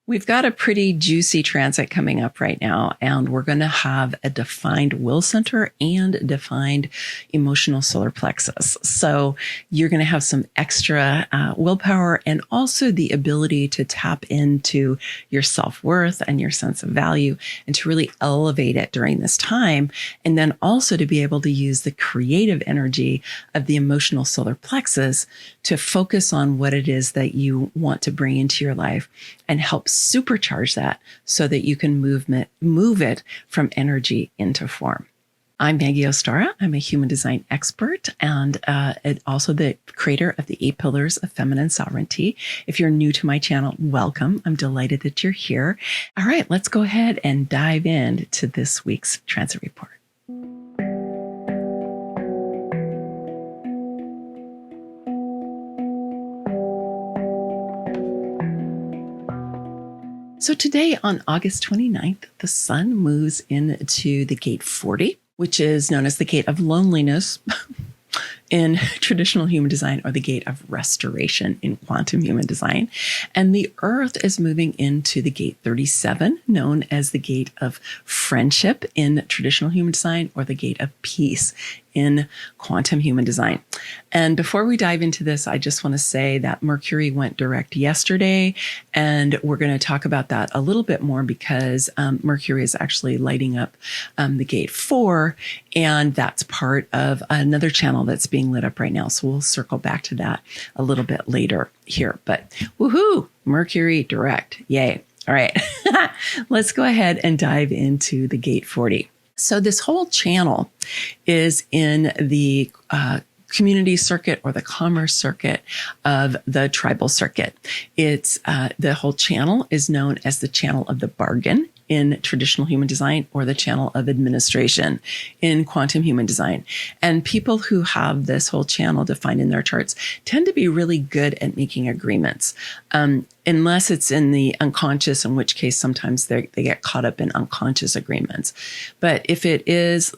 We've got a pretty juicy transit coming up right now, and we're going to have a defined will center and defined emotional solar plexus. So you're going to have some extra willpower and also the ability to tap into your self-worth and your sense of value and to really elevate it during this time. And then also to be able to use the creative energy of the emotional solar plexus to focus on what it is that you want to bring into your life and help supercharge that so that you can move it from energy into form. I'm Maggie Ostara. I'm a human design expert and also the creator of the 8 Pillars of Feminine Sovereignty. If you're new to my channel, welcome. I'm delighted that you're here. All right, let's go ahead and dive into this week's transit report. So today on August 29th, the sun moves into the gate 40, which is known as the gate of loneliness in traditional human design, or the gate of restoration in quantum human design. And the earth is moving into the gate 37, known as the gate of friendship in traditional human design, or the gate of peace in quantum human design. And before we dive into this, I just want to say that Mercury went direct yesterday, and we're going to talk about that a little bit more because Mercury is actually lighting up the gate 4, and that's part of another channel that's being lit up right now. So we'll circle back to that a little bit later here. But woohoo, Mercury direct. Yay. All right, let's go ahead and dive into the gate 40. So this whole channel is in the community circuit or the commerce circuit of the tribal circuit. It's the whole channel is known as the channel of the bargain in traditional human design, or the channel of administration in quantum human design. And people who have this whole channel defined in their charts tend to be really good at making agreements. Unless it's in the unconscious, in which case sometimes they get caught up in unconscious agreements. But if it is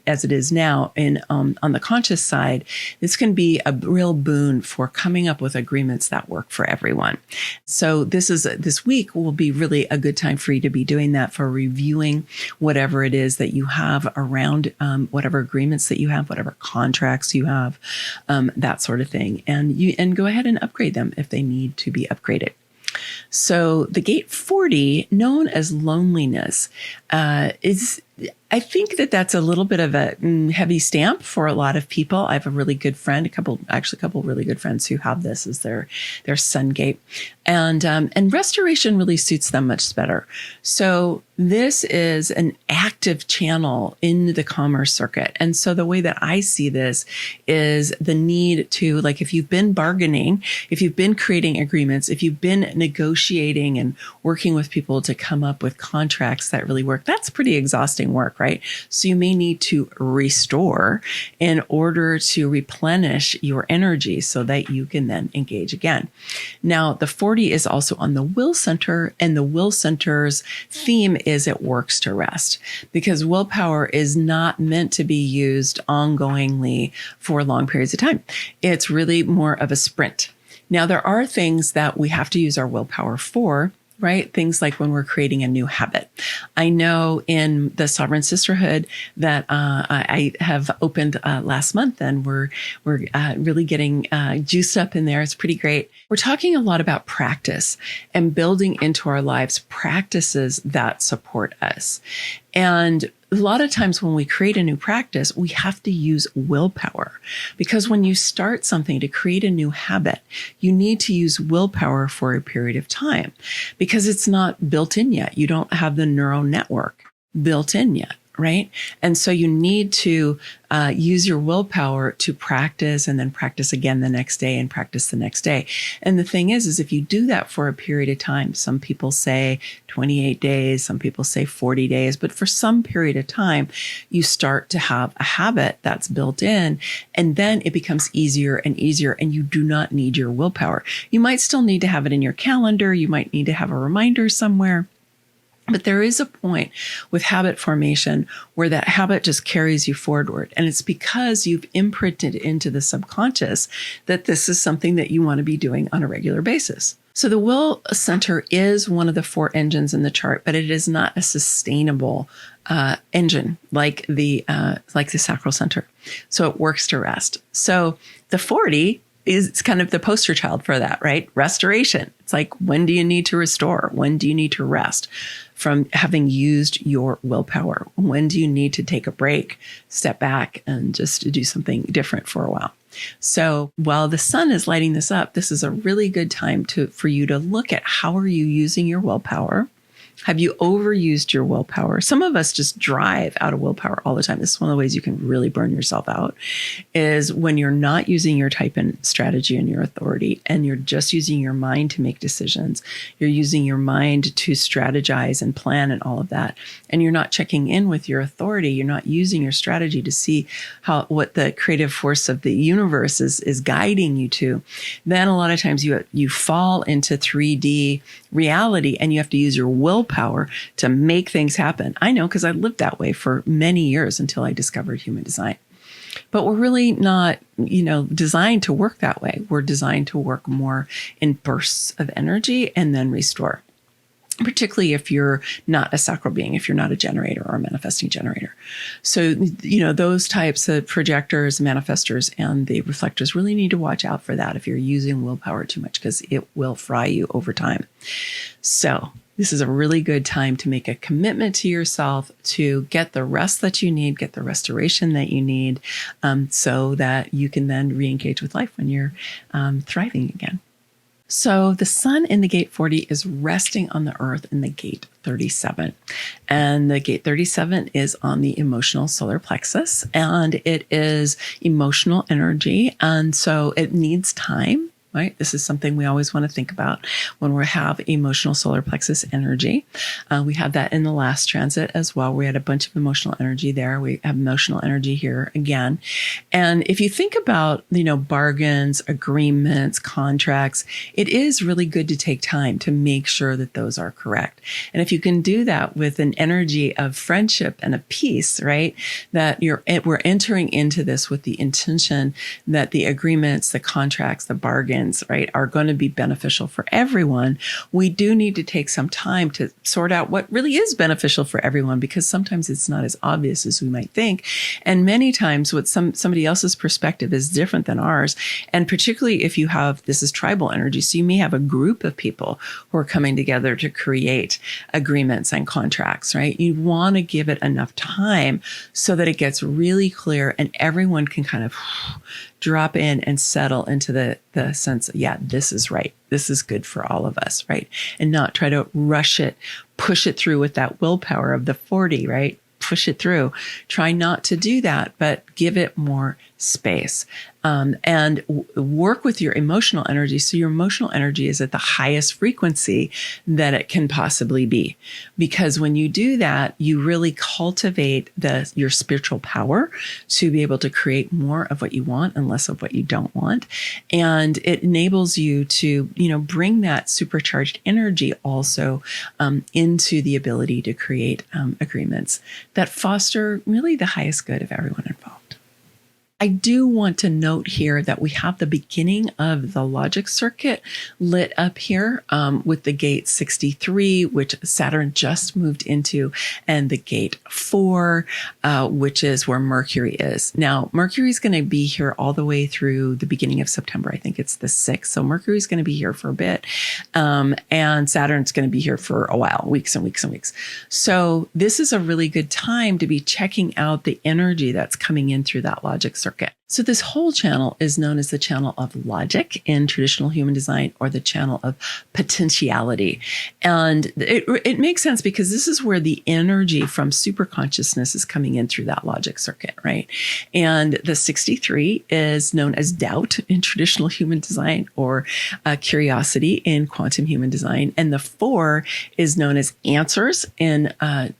as it is now on the conscious side, this can be a real boon for coming up with agreements that work for everyone. So this week will be really a good time for you to be doing that, for reviewing whatever it is that you have around whatever agreements that you have, whatever contracts you have, that sort of thing, and go ahead and upgrade them if they need to be upgraded. So the gate 40, known as loneliness, is, I think that's a little bit of a heavy stamp for a lot of people. I have a really good friend, a couple really good friends who have this as their sun gate, and restoration really suits them much better. So this is an active channel in the commerce circuit. And so the way that I see this is the need to, like, if you've been bargaining, if you've been creating agreements, if you've been negotiating and working with people to come up with contracts that really work, that's pretty exhausting work, right? So you may need to restore in order to replenish your energy so that you can then engage again. Now, the 40 is also on the will center, and the will center's theme is it works to rest, because willpower is not meant to be used ongoingly for long periods of time. It's really more of a sprint. Now, there are things that we have to use our willpower for, right? Things like when we're creating a new habit. I know in the Sovereign Sisterhood that I have opened last month, and we're really getting juiced up in there. It's pretty great. We're talking a lot about practice and building into our lives practices that support us. And a lot of times when we create a new practice, we have to use willpower, because when you start something to create a new habit, you need to use willpower for a period of time because it's not built in yet. You don't have the neural network built in yet, right? And so you need to use your willpower to practice, and then practice again the next day, and practice the next day. And the thing is if you do that for a period of time, some people say 28 days, some people say 40 days, but for some period of time, you start to have a habit that's built in, and then it becomes easier and easier, and you do not need your willpower. You might still need to have it in your calendar. You might need to have a reminder somewhere. But there is a point with habit formation where that habit just carries you forward. And it's because you've imprinted into the subconscious that this is something that you want to be doing on a regular basis. So the will center is one of the 4 engines in the chart, but it is not a sustainable engine like the sacral center. So it works to rest. So the 40 is kind of the poster child for that, right? Restoration. It's like, when do you need to restore? When do you need to rest from having used your willpower? When do you need to take a break, step back, and just do something different for a while? So while the sun is lighting this up, this is a really good time for you to look at, how are you using your willpower? Have you overused your willpower? Some of us just drive out of willpower all the time. This is one of the ways you can really burn yourself out, is when you're not using your type and strategy and your authority, and you're just using your mind to make decisions. You're using your mind to strategize and plan and all of that. And you're not checking in with your authority. You're not using your strategy to see what the creative force of the universe is guiding you to. Then a lot of times you fall into 3D reality, and you have to use your willpower to make things happen. I know, because I lived that way for many years until I discovered human design. But we're really not, designed to work that way. We're designed to work more in bursts of energy and then restore. Particularly if you're not a sacral being, if you're not a generator or a manifesting generator. So, those types of projectors, manifestors, and the reflectors really need to watch out for that if you're using willpower too much, because it will fry you over time. So this is a really good time to make a commitment to yourself to get the rest that you need, get the restoration that you need, so that you can then re-engage with life when you're thriving again. So the sun in the gate 40 is resting on the earth in the gate 37. And the gate 37 is on the emotional solar plexus, and it is emotional energy. And so it needs time. Right? This is something we always want to think about when we have emotional solar plexus energy. We had that in the last transit as well. We had a bunch of emotional energy there. We have emotional energy here again. And if you think about, bargains, agreements, contracts, it is really good to take time to make sure that those are correct. And if you can do that with an energy of friendship and of peace, right? That we're entering into this with the intention that the agreements, the contracts, the bargains, right, are going to be beneficial for everyone. We do need to take some time to sort out what really is beneficial for everyone, because sometimes it's not as obvious as we might think. And many times what somebody else's perspective is different than ours. And particularly if you have, this is tribal energy. So you may have a group of people who are coming together to create agreements and contracts, right? You want to give it enough time so that it gets really clear and everyone can kind of drop in and settle into the sense, this is right. This is good for all of us, right? And not try to rush it, push it through with that willpower of the 40, right? Push it through. Try not to do that, but give it more space. And work with your emotional energy. So your emotional energy is at the highest frequency that it can possibly be. Because when you do that, you really cultivate your spiritual power to be able to create more of what you want and less of what you don't want. And it enables you to, bring that supercharged energy also into the ability to create agreements that foster really the highest good of everyone involved. I do want to note here that we have the beginning of the logic circuit lit up here with the gate 63, which Saturn just moved into, and the gate 4, which is where Mercury is. Now, Mercury is going to be here all the way through the beginning of September. I think it's the 6th. So Mercury is going to be here for a bit. And Saturn's going to be here for a while, weeks and weeks and weeks. So this is a really good time to be checking out the energy that's coming in through that logic circuit. So this whole channel is known as the channel of logic in traditional human design, or the channel of potentiality. And it makes sense because this is where the energy from superconsciousness is coming in through that logic circuit, right? And the 63 is known as doubt in traditional human design, or curiosity in quantum human design. And the 4 is known as answers in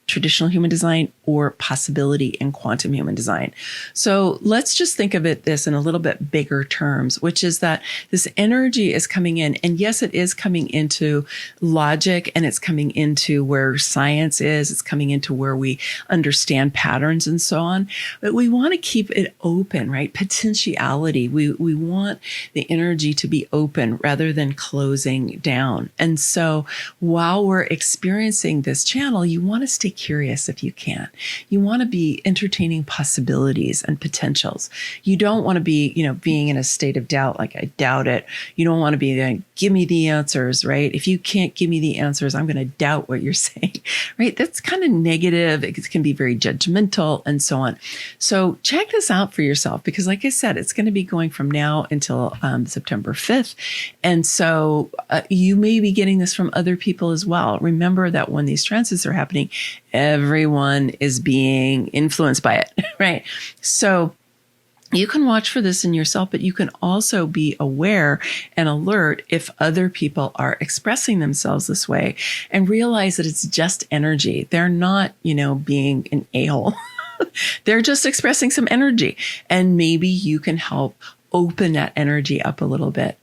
traditional human design, or possibility in quantum human design. So let's just think of this in a little bit bigger terms, which is that this energy is coming in. And yes, it is coming into logic, and it's coming into where science is. It's coming into where we understand patterns and so on. But we want to keep it open, right? Potentiality. We want the energy to be open rather than closing down. And so while we're experiencing this channel, you want to stay curious if you can. You want to be entertaining possibilities and potentials. You don't want to be, being in a state of doubt, like I doubt it. You don't want to be like, give me the answers, right? If you can't give me the answers, I'm going to doubt what you're saying, right? That's kind of negative. It can be very judgmental and so on. So check this out for yourself, because like I said, it's going to be going from now until September 5th. And so you may be getting this from other people as well. Remember that when these transits are happening, everyone is being influenced by it, right? So you can watch for this in yourself, but you can also be aware and alert if other people are expressing themselves this way, and realize that it's just energy. They're not, being an a-hole. They're just expressing some energy, and maybe you can help open that energy up a little bit.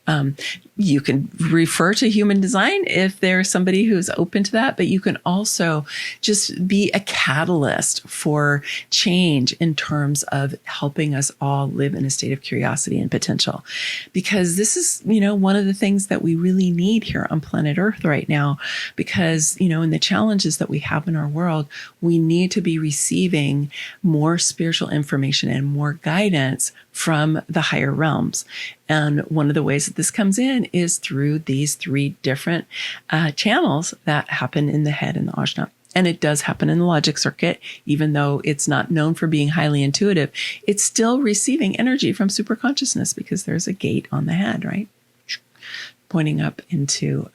You can refer to human design if there's somebody who's open to that, but you can also just be a catalyst for change in terms of helping us all live in a state of curiosity and potential. Because this is, one of the things that we really need here on planet Earth right now, because, in the challenges that we have in our world, we need to be receiving more spiritual information and more guidance from the higher realms. And one of the ways that this comes in is through these 3 different channels that happen in the head and the ajna. And it does happen in the logic circuit, even though it's not known for being highly intuitive. It's still receiving energy from superconsciousness, because there's a gate on the head, right? Pointing up into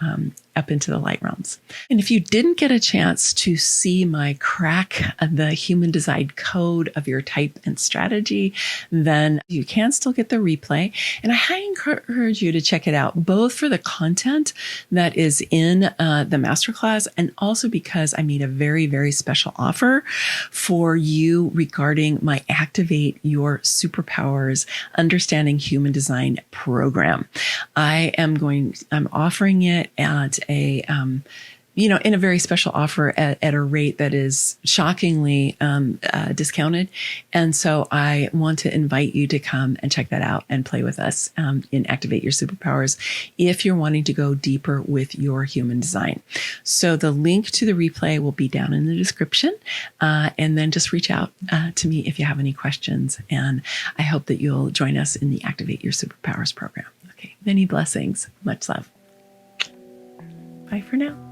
the light realms. And if you didn't get a chance to see my crack the human design code of your type and strategy, then you can still get the replay. And I highly encourage you to check it out, both for the content that is in the masterclass, and also because I made a very, very special offer for you regarding my Activate Your Superpowers Understanding Human Design program. I'm offering it at in a very special offer at a rate that is shockingly discounted. And so I want to invite you to come and check that out and play with us in Activate Your Superpowers if you're wanting to go deeper with your human design. So the link to the replay will be down in the description. And then just reach out to me if you have any questions. And I hope that you'll join us in the Activate Your Superpowers program. Okay, many blessings. Much love. Bye for now.